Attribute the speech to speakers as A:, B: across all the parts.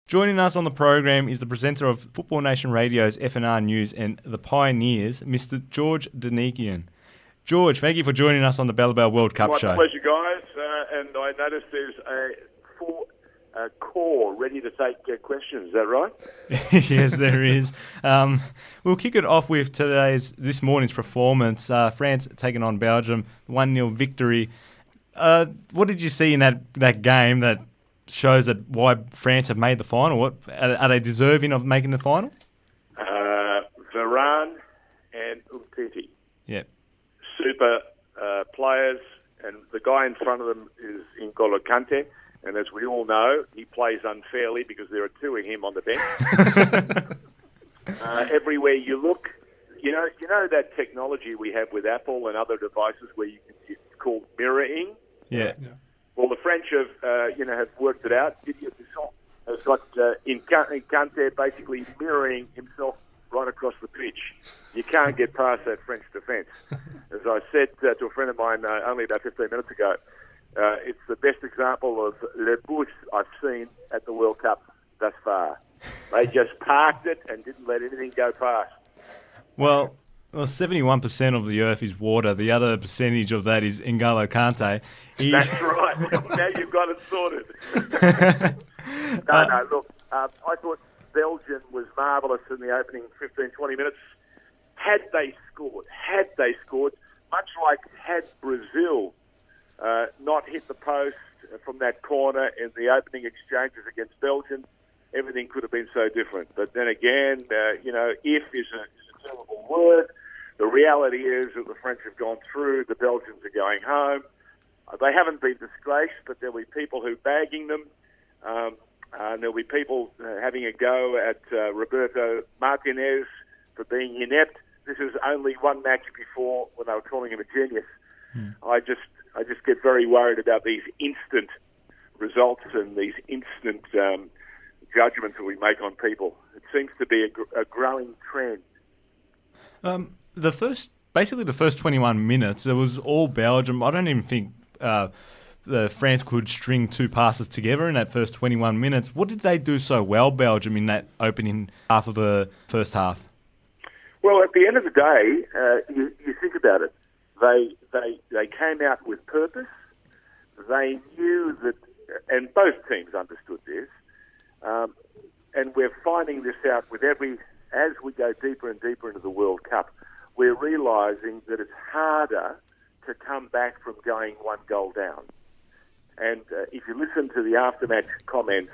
A: Joining us on the program is the presenter of Football Nation Radio's FNR News and the Pioneers, Mr. George Donikian. George, thank you for joining us on the Bellabell World Cup show.
B: My pleasure, guys. And I noticed there's a full core ready to take questions. Is that right?
A: Yes, there is. We'll kick it off with this morning's performance. France taking on Belgium, 1-0 victory. What did you see in that game that shows that why France have made the final? What are they deserving of making the final?
B: Varane and Umtiti.
A: Yep.
B: Super players, and the guy in front of them is N'Golo Kante, and as we all know, he plays unfairly because there are two of him on the bench. Everywhere you look, you know that technology we have with Apple and other devices where it's called mirroring.
A: Yeah.
B: Well, the French have worked it out. Didier Deschamps has got Kante basically mirroring himself right across the pitch. You can't get past that French defence. As I said to a friend of mine only about 15 minutes ago, it's the best example of le bus I've seen at the World Cup thus far. They just parked it and didn't let anything go past.
A: Well, 71% of the earth is water. The other percentage of that is N'Golo Kante.
B: That's right. Now you've got it sorted. Look, I thought Belgium was marvellous in the opening 15, 20 minutes. Had they scored, much like had Brazil not hit the post from that corner in the opening exchanges against Belgium, everything could have been so different. But then again, if is a terrible word. The reality is that the French have gone through, the Belgians are going home. They haven't been disgraced, but there'll be people who bagging them. And there'll be people having a go at Roberto Martinez for being inept. This is only one match before when they were calling him a genius. I just get very worried about these instant results and these instant judgments that we make on people. It seems to be a growing trend.
A: The first 21 minutes, it was all Belgium. I don't even think the France could string two passes together in that first 21 minutes. What did they do so well, Belgium, in that opening half of the first half?
B: Well, at the end of the day, you think about it. They came out with purpose. They knew that, and both teams understood this. And we're finding this out as we go deeper and deeper into the World Cup. We're realising that it's harder to come back from going one goal down. And if you listen to the aftermatch comments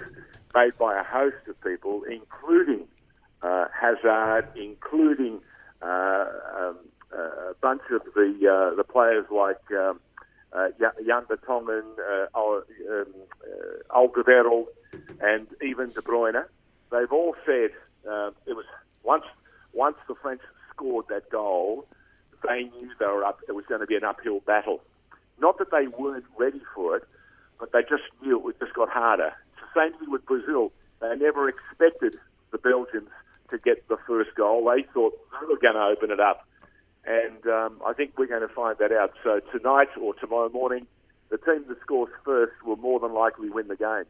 B: made by a host of people, including Hazard, including a bunch of the players like Jan Vertonghen, Alderweireld, and even De Bruyne, they've all said it was once the French scored that goal, they knew they were up. It was going to be an uphill battle. Not that they weren't ready for it, but they just knew it just got harder. It's the same thing with Brazil. They never expected the Belgians to get the first goal. They thought they were going to open it up. And I think we're going to find that out. So tonight or tomorrow morning, the team that scores first will more than likely win the game.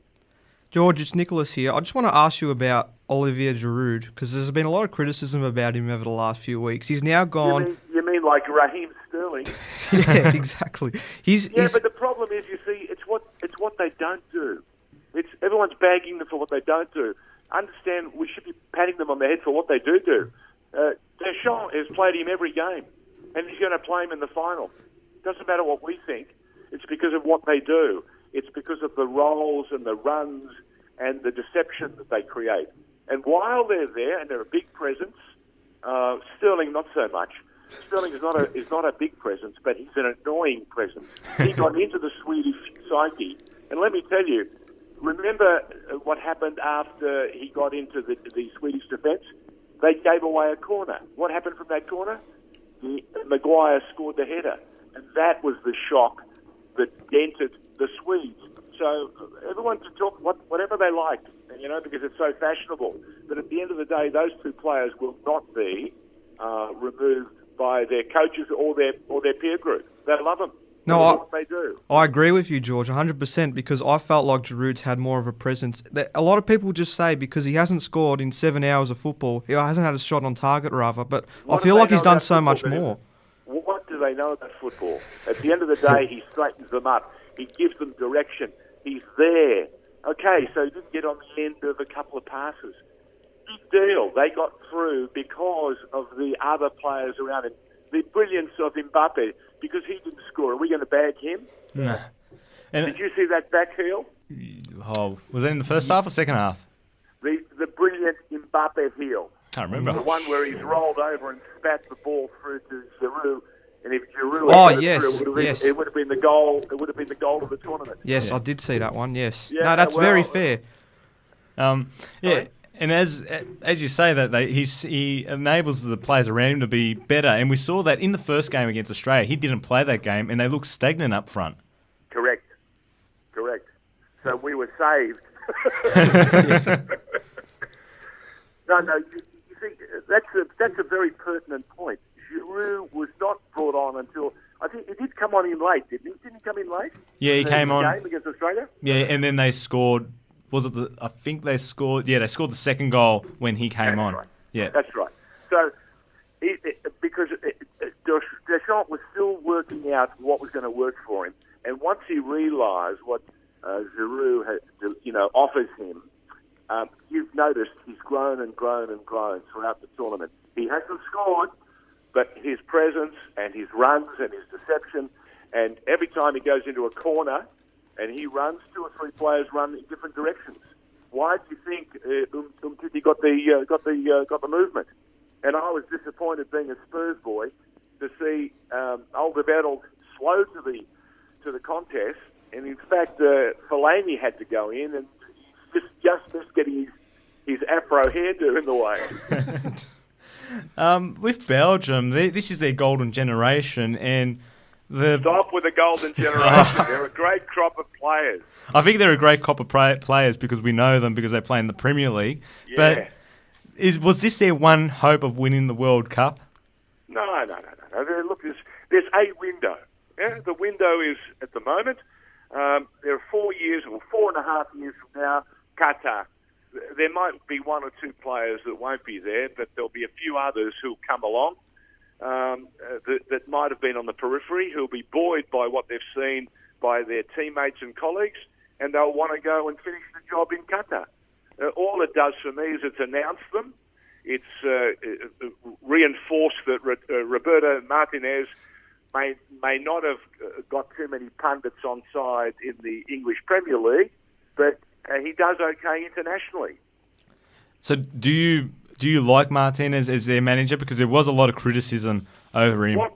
C: George, it's Nicholas here. I just want to ask you about Olivier Giroud, because there's been a lot of criticism about him over the last few weeks. He's now gone...
B: You mean like Raheem Sterling?
C: Yeah, exactly.
B: But the problem is, you see, it's what they don't do. Everyone's bagging them for what they don't do. Understand, we should be patting them on the head for what they do. Deschamps has played him every game, and he's going to play him in the final. Doesn't matter what we think. It's because of what they do. It's because of the roles and the runs and the deception that they create. And while they're there and they're a big presence, Sterling not so much. Sterling is not a big presence, but he's an annoying presence. He got into the Swedish psyche, and let me tell you, remember what happened after he got into the Swedish defence? They gave away a corner. What happened from that corner? Maguire scored the header, and that was the shock that dented the Swedes. So everyone can talk whatever they like, because it's so fashionable. But at the end of the day, those two players will not be removed by their coaches or their peer group. They love them.
C: No,
B: what they do.
C: I agree with you, George, 100%, because I felt like Giroud's had more of a presence. A lot of people just say because he hasn't scored in 7 hours of football, he hasn't had a shot on target, rather, but
B: What
C: I
B: do
C: feel
B: they
C: like he's
B: know
C: done
B: about
C: so
B: football,
C: much
B: Dennis?
C: more.
B: What do they know about football? At the end of the day, he straightens them up. He gives them direction. He's there. Okay, so he didn't get on the end of a couple of passes. Big deal. They got through because of the other players around him. The brilliance of Mbappe, because he didn't score. Are we going to bag him?
A: No. And
B: Did you see that back heel?
A: was that in the first half or second half?
B: The brilliant Mbappe heel.
A: Can't remember.
B: The one where he's rolled over and spat the ball through to Giroud. And if Giroud
C: Oh,
B: had it
C: yes,
B: through,
C: yes.
B: it would have been the goal. It would have been the goal of the tournament.
C: Yes,
A: Yeah.
C: I did see that one, yes.
B: Yeah,
C: No, that's
B: well,
C: very fair.
A: Yeah,
B: Sorry?
A: and as you say that, he enables the players around him to be better, and we saw that in the first game against Australia. He didn't play that game, and they looked stagnant up front.
B: Correct. So we were saved. No, you see, that's a very pertinent point. Giroud was not brought on until, I think he did come on in late, didn't he? Didn't he come in late?
A: Yeah, he came
B: the
A: on.
B: game against Australia?
A: Yeah, and then they scored. Was it I think they scored. Yeah, they scored the second goal when he came on.
B: Right.
A: Yeah,
B: That's right. So, because Deschamps was still working out what was going to work for him, and once he realised what Giroud offers him, you've noticed he's grown and grown and grown throughout the tournament. He hasn't scored, but his presence and his runs and his deception, and every time he goes into a corner and he runs, 2 or 3 players run in different directions. Why do you think Umtiti got the movement? And I was disappointed, being a Spurs boy, to see Alderweireld slow to the contest, and in fact, Fellaini had to go in, and just missed getting his afro hairdo in the way.
A: with Belgium, this is their golden generation, and
B: Stop with the golden generation. They're a great crop of players.
A: I think they're a great crop of players because we know them because they play in the Premier League.
B: Yeah.
A: But was this their one hope of winning the World Cup?
B: No. Look, there's a window. Yeah? The window is, at the moment, there are 4 years or 4.5 years from now, Qatar. There might be 1 or 2 players that won't be there, but there'll be a few others who'll come along that might have been on the periphery, who'll be buoyed by what they've seen by their teammates and colleagues, and they'll want to go and finish the job in Qatar. All it does for me is it's announced them. It's reinforced that Roberto Martinez may not have got too many pundits on side in the English Premier League, but he does okay internationally.
A: So do you like Martinez as their manager? Because there was a lot of criticism over him.
B: What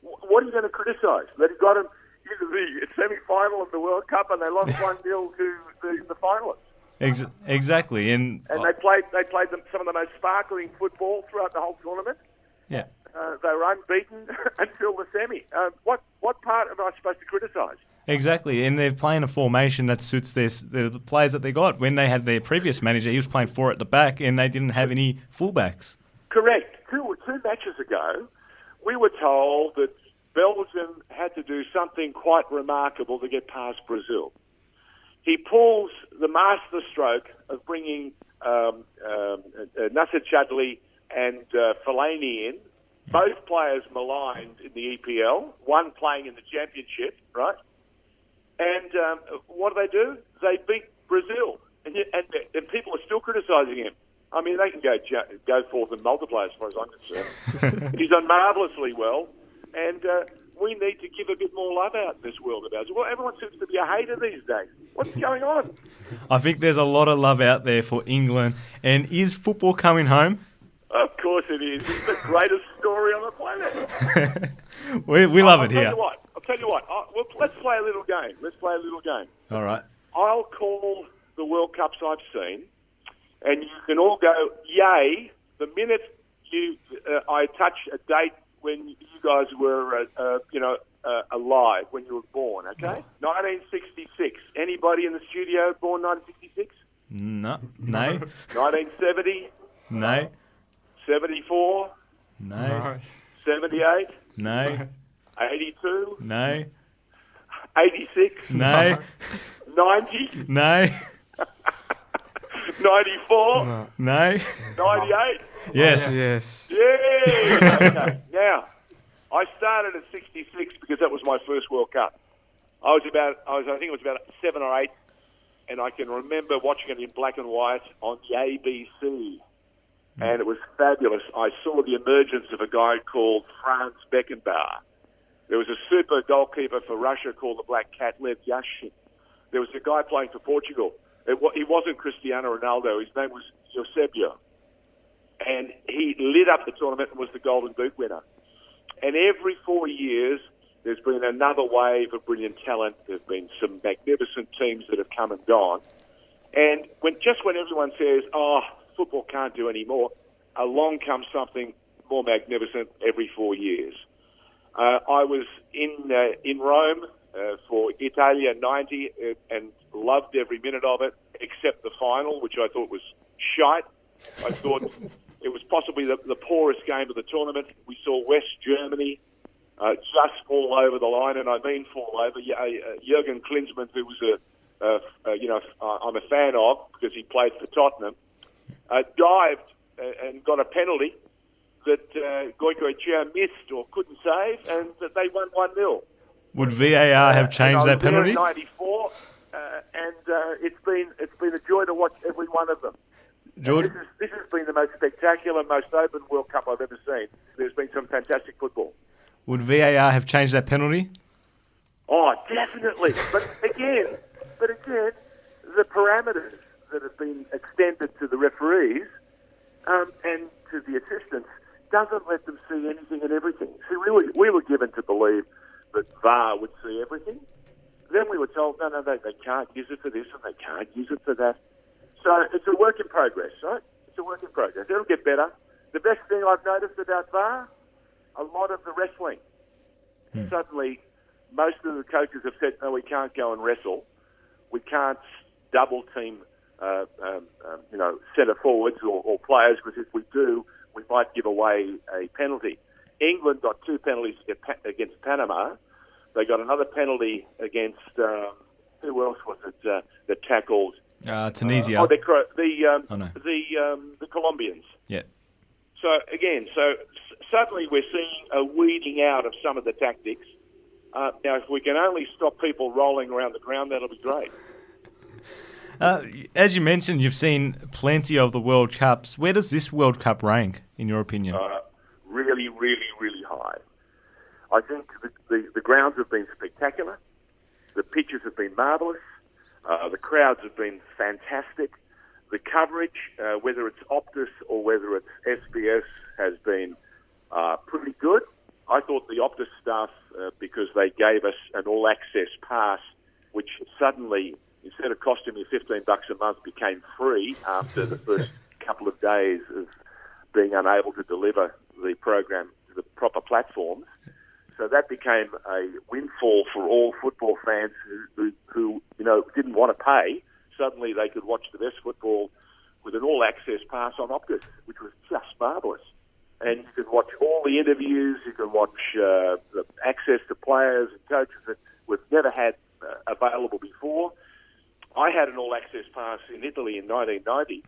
B: are you going to criticise? That he got him into the semi-final of the World Cup and they lost 1-0 to the finalists.
A: Exactly, and
B: they played some of the most sparkling football throughout the whole tournament.
A: Yeah.
B: They were unbeaten until the semi. What part am I supposed to criticise?
A: Exactly, and they're playing a formation that suits the players that they got. When they had their previous manager, he was playing 4 at the back, and they didn't have any fullbacks.
B: Correct. Two matches ago, we were told that Belgium had to do something quite remarkable to get past Brazil. He pulls the master stroke of bringing Nasser Chadli and Fellaini in, both players maligned in the EPL, one playing in the Championship, right? And what do? They beat Brazil, and people are still criticising him. I mean, they can go forth and multiply as far as I'm concerned. He's done marvellously well, and we need to give a bit more love out in this world about it. Well, everyone seems to be a hater these days. What's going on?
A: I think there's a lot of love out there for England. And is football coming home?
B: Of course it is. It's the greatest story on the planet.
A: we love it here.
B: I'll tell you what. Let's play a little game.
A: All right.
B: I'll call the World Cups I've seen, and you can all go, yay, the minute I touch a date when you guys were, alive, when you were born, okay? 1966. Anybody in the studio born 1966?
A: No.
B: 1970?
A: No.
B: 74?
A: No.
B: 78?
A: No.
B: 82?
A: No.
B: 86.
A: No.
B: 90.
A: No.
B: 94.
C: No.
A: No.
B: 98.
A: Yes.
C: Yes.
B: Yeah. Okay. Now, I started at 66 because that was my first World Cup. I think it was about 7 or 8, and I can remember watching it in black and white on the ABC, and it was fabulous. I saw the emergence of a guy called Franz Beckenbauer. There was a super goalkeeper for Russia called the Black Cat, Lev Yashin. There was a guy playing for Portugal. He wasn't Cristiano Ronaldo. His name was Eusebio. And he lit up the tournament and was the Golden Boot winner. And every 4 years, there's been another wave of brilliant talent. There have been some magnificent teams that have come and gone. And when everyone says, football can't do any more, along comes something more magnificent every 4 years. I was in Rome for Italia 90 and loved every minute of it, except the final, which I thought was shite. I thought it was possibly the poorest game of the tournament. We saw West Germany just fall over the line, and I mean fall over. Jurgen Klinsmann, who was I'm a fan of because he played for Tottenham, dived and got a penalty that Goiko Echea missed or couldn't save, and that they won 1-0.
A: Would VAR have changed that penalty?
B: I was there in '94, and it's been a joy to watch every one of them.
A: George?
B: This has been the most spectacular, most open World Cup I've ever seen. There's been some fantastic football.
A: Would VAR have changed that penalty?
B: Oh, definitely. But again, the parameters that have been extended to the referees and to the assistants doesn't let them see anything and everything. See, we were given to believe that VAR would see everything. Then we were told, no, they can't use it for this and they can't use it for that. So it's a work in progress, right? It's a work in progress. It'll get better. The best thing I've noticed about VAR, a lot of the wrestling. Suddenly, most of the coaches have said, no, we can't go and wrestle. We can't double team, centre forwards or players, because if we do, we might give away a penalty. England got 2 penalties against Panama. They got another penalty against, who else was it that tackled?
A: Tunisia.
B: The Colombians.
A: Yeah.
B: So suddenly we're seeing a weeding out of some of the tactics. Now, if we can only stop people rolling around the ground, that'll be great.
A: As you mentioned, you've seen plenty of the World Cups. Where does this World Cup rank, in your opinion?
B: Really, really, really high. I think the grounds have been spectacular. The pitches have been marvellous. The crowds have been fantastic. The coverage, whether it's Optus or whether it's SBS, has been pretty good. I thought the Optus staff, because they gave us an all-access pass, which suddenly, instead of costing me $15 a month, became free after the first couple of days of being unable to deliver the program to the proper platforms. So that became a windfall for all football fans who didn't want to pay. Suddenly they could watch the best football with an all-access pass on Optus, which was just marvellous. And you could watch all the interviews, you can watch the access to players and coaches that we've never had available before. I had an all-access pass in Italy in 1990,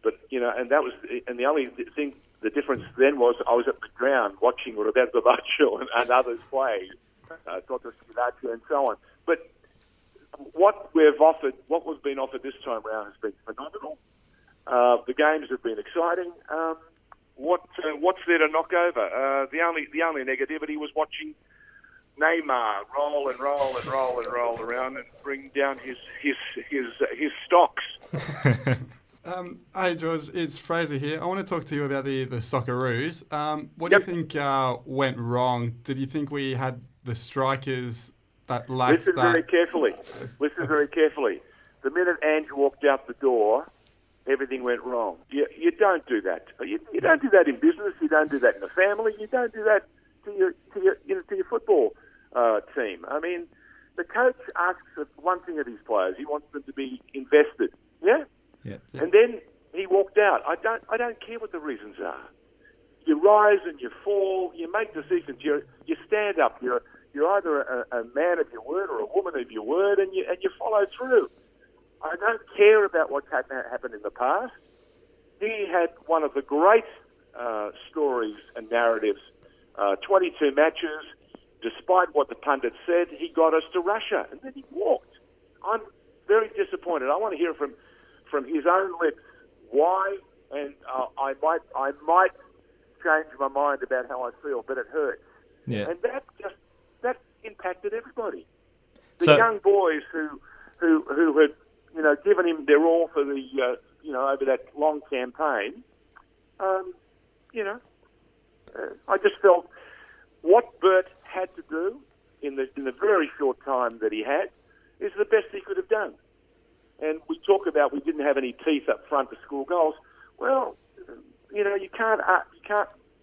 B: but and the only thing, the difference then was I was at the ground watching Roberto Baggio and others play, Toto Schillaci and so on. But what we've been offered this time round has been phenomenal. The games have been exciting. What's there to knock over? The only negativity was watching Neymar roll around and bring down his stocks.
D: Hey George, it's Fraser here. I want to talk to you about the Socceroos. What do you think went wrong? Did you think we had the strikers that lacked
B: Listen very carefully. The minute Ange walked out the door, everything went wrong. You don't do that. You don't do that in business. You don't do that in the family. You don't do that to your football team. I mean, the coach asks one thing of his players. He wants them to be invested. Yeah.
A: Yeah.
B: And then he walked out. I don't care what the reasons are. You rise and you fall. You make decisions. You stand up. You're You're either a man of your word or a woman of your word, and you follow through. I don't care about what happened in the past. He had one of the great stories and narratives. 22 matches. Despite what the pundits said, he got us to Russia, and then he walked. I'm very disappointed. I want to hear from his own lips why, and I might change my mind about how I feel, but it hurts.
A: Yeah.
B: And that impacted everybody. The young boys who had given him their all for the over that long campaign. I just felt what Bert had to do in the very short time that he had is the best he could have done. And we talk about we didn't have any teeth up front to score goals. Well, you can't.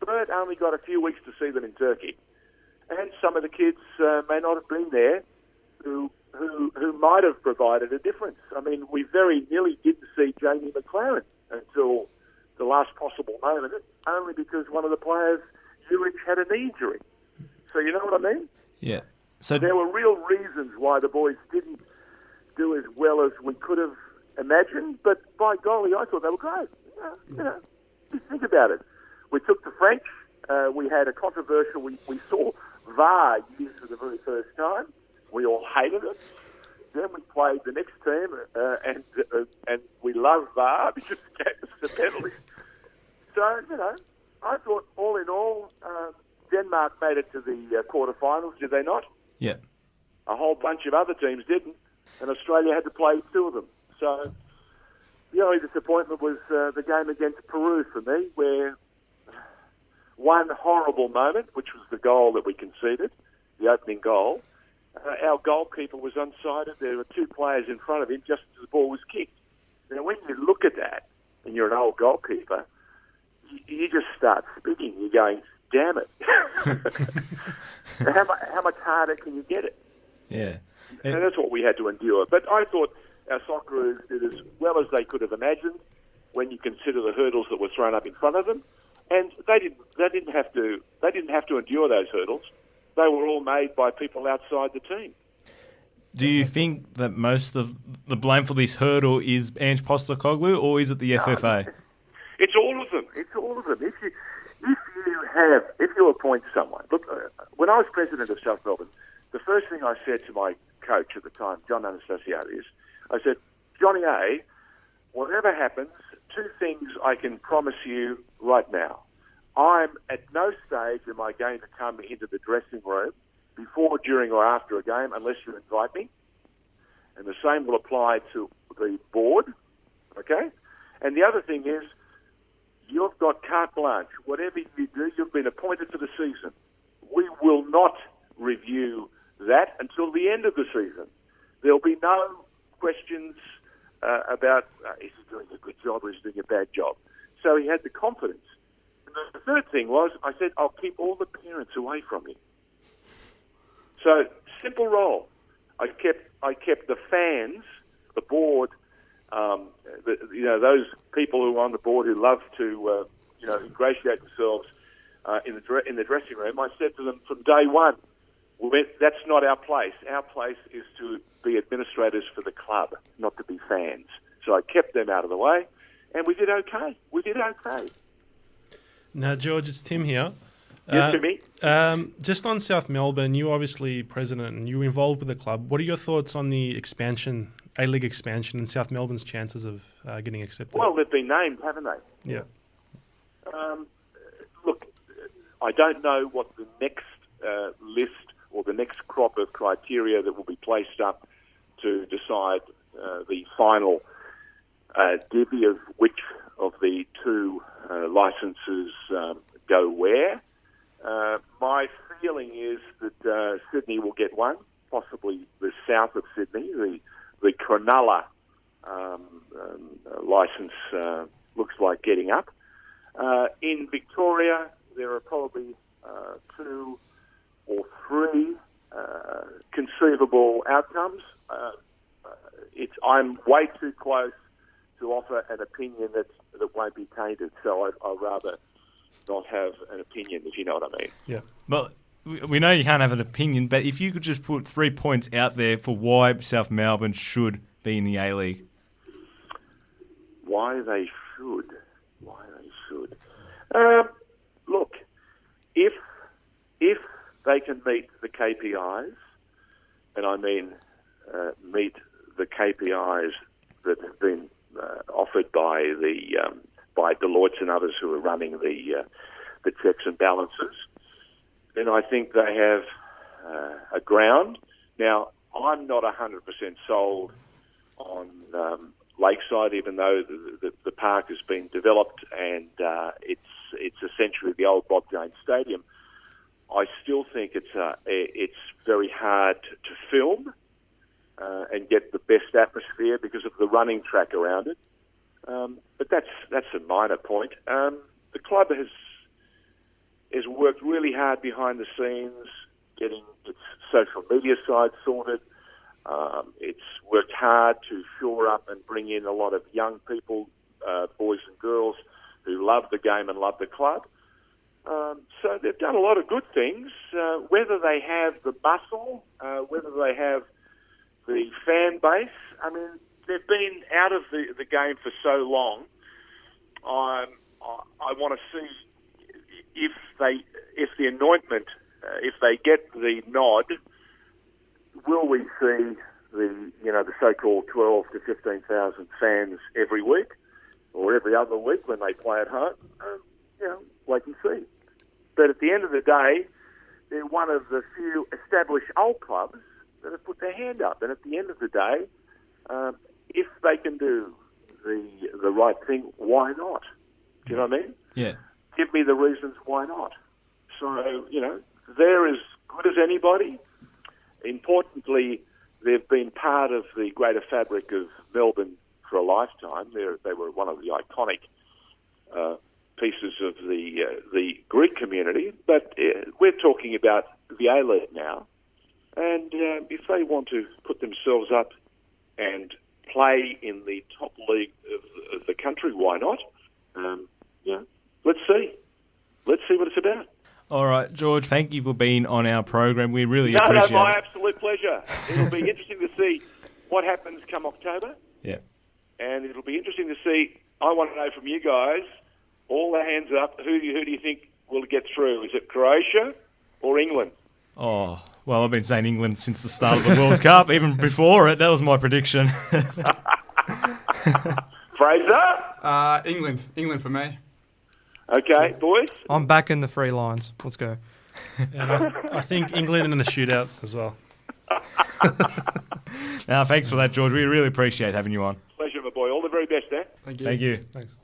B: Bert only got a few weeks to see them in Turkey, and some of the kids may not have been there who might have provided a difference. I mean, we very nearly didn't see Jamie McLaren until the last possible moment, only because one of the players, Urich, had a knee injury. So you know what I mean?
A: Yeah. So
B: there were real reasons why the boys didn't do as well as we could have imagined, but by golly, I thought they were great. Just think about it. We took the French. We had a controversial. We saw VAR used for the very first time. We all hated it. Then we played the next team, and we loved VAR because it gave us the penalty. So I thought all in all, Denmark made it to the quarterfinals. Did they not?
A: yeah.
B: A whole bunch of other teams didn't, and Australia had to play two of them. So the only disappointment was the game against Peru for me, where one horrible moment, which was the goal that we conceded, the opening goal, our goalkeeper was onside. There were two players in front of him just as the ball was kicked. Now, when you look at that, and you're an old goalkeeper, you just start spitting. You're going, damn it. How much harder can you get it?
A: Yeah.
B: And that's what we had to endure. But I thought our Socceroos did as well as they could have imagined when you consider the hurdles that were thrown up in front of them. And they didn't have to endure those hurdles. They were all made by people outside the team.
A: Do you think that most of the blame for this hurdle is Ange Postecoglou, or is it the FFA?
B: It's all of them. It's all of them. If you appoint someone, look, when I was president of South Melbourne, the first thing I said to my coach at the time, John Anastasiades, I said, Johnny A, whatever happens, two things I can promise you right now. I'm at no stage am I going to come into the dressing room before, during, or after a game unless you invite me. And the same will apply to the board, okay? And the other thing is, you've got carte blanche. Whatever you do, you've been appointed for the season. We will not review that until the end of the season. There'll be no questions about is he doing a good job or is he doing a bad job. So he had the confidence. And the third thing was, I said, I'll keep all the parents away from him. So, simple role. I kept the fans, the board, those people who are on the board who love to, ingratiate themselves in the dressing room. I said to them from day one, that's not our place. Our place is to be administrators for the club, not to be fans. So I kept them out of the way, and we did okay.
E: Now, George, it's Tim here.
B: Yes, Timmy.
E: Just on South Melbourne, you're obviously president and you're involved with the club. What are your thoughts on the expansion, A-League expansion, and South Melbourne's chances of getting accepted?
B: Well, they've been named, haven't they?
E: Yeah.
B: Look, I don't know what the next list or the next crop of criteria that will be placed up to decide the final divvy of which of the two licenses go where. My feeling is that Sydney will get one, possibly the south of Sydney. The Cronulla licence looks like getting up. In Victoria, there are probably two or three conceivable outcomes. I'm way too close to offer an opinion that won't be tainted, so I'd rather not have an opinion, if you know what I mean.
E: Yeah.
A: Well, we know you can't have an opinion, but if you could just put 3 points out there for why South Melbourne should be in the A-League.
B: Why they should. Look, if they can meet the KPIs, and I mean meet the KPIs that have been offered by by Deloitte and others who are running the checks and balances, then I think they have a ground. Now, I'm not 100% sold on Lakeside, even though the park has been developed and it's essentially the old Bob James Stadium. I still think it's very hard to film and get the best atmosphere because of the running track around it. But that's a minor point. The club has worked really hard behind the scenes, getting its social media side sorted. It's worked hard to shore up and bring in a lot of young people, boys and girls, who love the game and love the club. So they've done a lot of good things. Whether they have the muscle, whether they have the fan base, I mean, they've been out of the game for so long. I want to see if the anointment, if they get the nod, will we see the so-called 12 to 15,000 fans every week or every other week when they play at home? Wait and see. But at the end of the day, they're one of the few established old clubs that have put their hand up. And at the end of the day, if they can do the right thing, why not? Do you know what I mean?
A: Yeah.
B: Give me the reasons why not. So, they're as good as anybody. Importantly, they've been part of the greater fabric of Melbourne for a lifetime. They were one of the iconic pieces of the Greek community. But we're talking about the A-League now. And if they want to put themselves up and play in the top league of the country, why not? Let's see. Let's see what it's about.
A: All right, George, thank you for being on our program. We really appreciate it.
B: No, my absolute pleasure. It'll be interesting to see what happens come October.
A: Yeah.
B: And it'll be interesting to see, I want to know from you guys, all the hands up, who do you think will get through? Is it Croatia or England?
A: Oh, well, I've been saying England since the start of the World Cup, even before it. That was my prediction.
B: Fraser?
D: England for me.
B: Okay, boys?
C: I'm back in the free lines. Let's go.
E: And I think England in a shootout as well.
A: Now, thanks for that, George. We really appreciate having you on.
B: Pleasure, my boy. All the very best, eh?
D: Thank you.
A: Thank you.
E: Thanks.